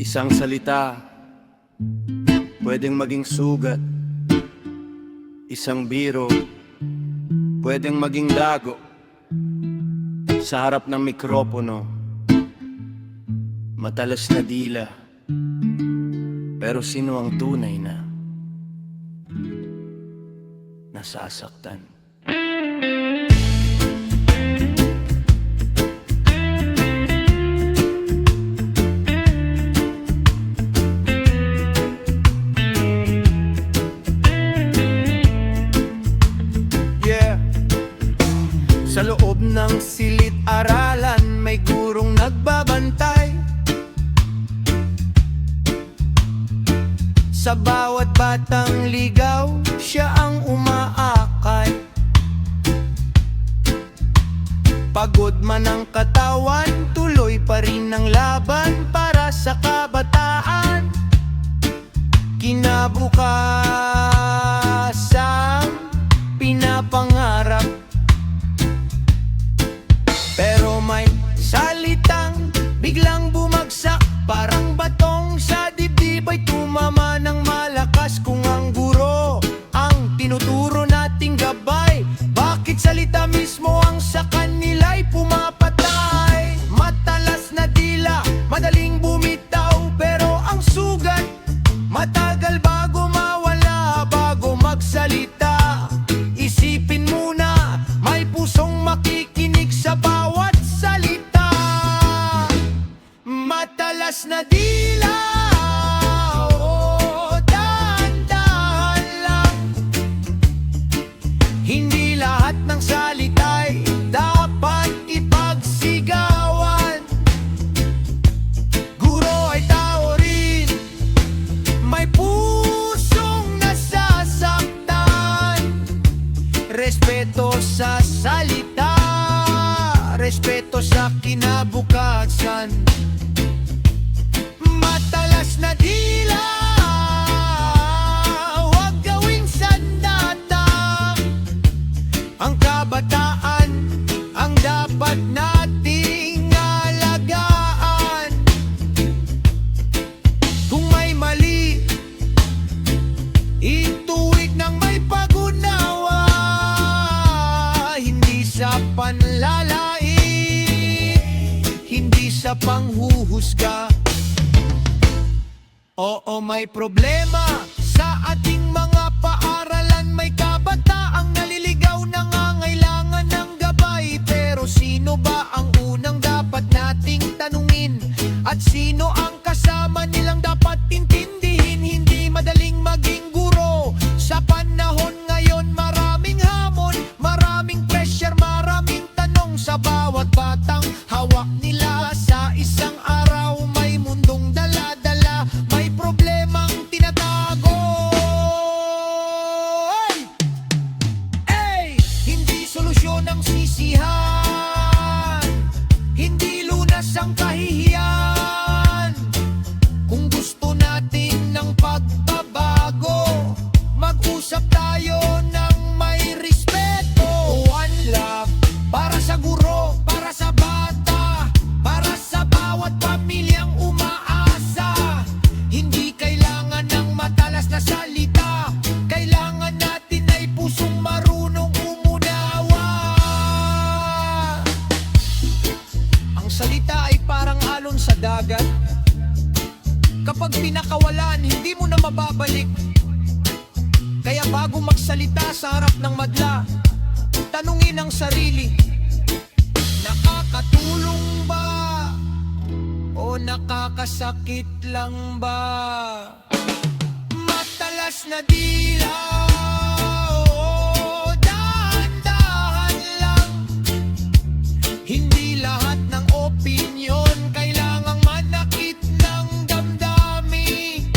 Isang salita, pwedeng maging sugat. Isang biro, pwedeng maging dago. Sa harap ng mikropono, matalas na dila. Pero sino ang tunay na nasasaktan? Sa loob ng silid-aralan, may gurong nagbabantay. Sa bawat batang ligaw, siya ang umaakay. Pagod man ang katawan, tuloy pa rin ang laban para sa kabataan. Kinabukasan, pinapangarap. Pero may salitang biglang bumagsak, parang batong sa dibdib ay tumama ng malakas. Kung ang guro ang tinuturo nating gabay, bakit salita mismo ang sa kanila'y pumapatay? Matalas na dila, madaling bumitaw, pero ang sugat matagal bago mawala, bago magsalita. Isipin muna, may pusong makikinig sa bawat salita. Matalas na dila, oh, dahan-dahan lang. Hindi lahat ng salita'y dapat ipagsigawan. Guro ay tao rin, may pusong nasasaktan. Respeto sa salita, respeto sa kinabukasan. Matalas na dila, huwag gawing sandata. Ang kabataan ang dapat nating alagaan. Kung may mali, ituwid ng may pag-unawa. Hindi sa panlalait, hindi sa panghuhusga. Oo, may problema sa ating mga paaralan. May kabataang naliligaw, nangangailangan ng gabay. Pero sino ba ang unang dapat nating tanungin? At sino ang kasama nilang dapat intindihin? Hindi madaling maging guro sa panahon ngayon. Maraming hamon, maraming pressure, maraming tanong sa bawat batang hawak nila. Sa isang araw may mundong dala-dala, may problemang tinatago. Hey! Hindi solusyon ang sisihan, hindi lunas ang kahihiyan. Kung gusto natin ng pagbabago, mag-usap tayo ng may respeto. One love, para sa guro, para sa bata, para sa bawat pamilyang umaasa. Hindi kailangan ng matalas na salita, kailangan natin ay pusong marunong umunawa. Ang salita ay parang alon sa dagat. Kapag pinakawalan, hindi mo na mababalik. Kaya bago magsalita sa harap ng madla, tanungin ang sarili, nakakatulong ba o nakakasakit lang ba? Matalas na dila, oh, dahan-dahan lang. Hindi lahat ng opinyon kailangang manakit ng damdamin.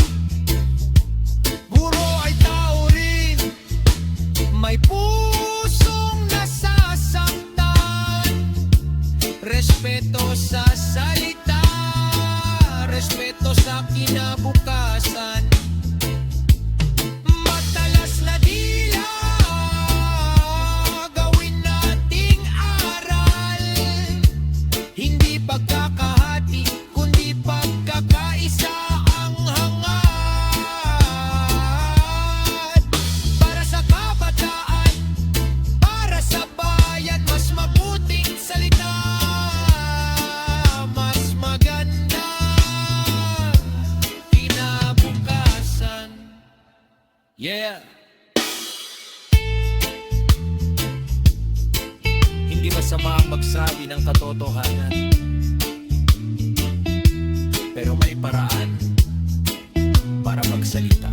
Guro ay tao rin, may pusong nasasaktan. Respeto sa salita, respeto sa kinabukasan. Matalas na dila, gawin nating aral. Hindi pagkakahati, kundi pagkakaisa. Yeah! Hindi masama ang magsabi ng katotohanan, pero may paraan para magsalita.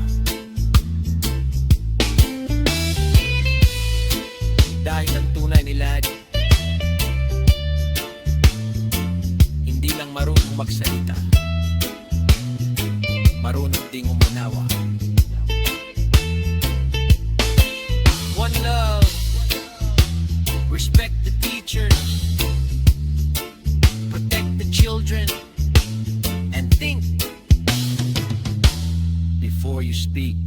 Dahil ang tunay ni Lad, hindi lang marunong magsalita, marunong ding umunawa. One love, respect the teachers, protect the children, and think before you speak.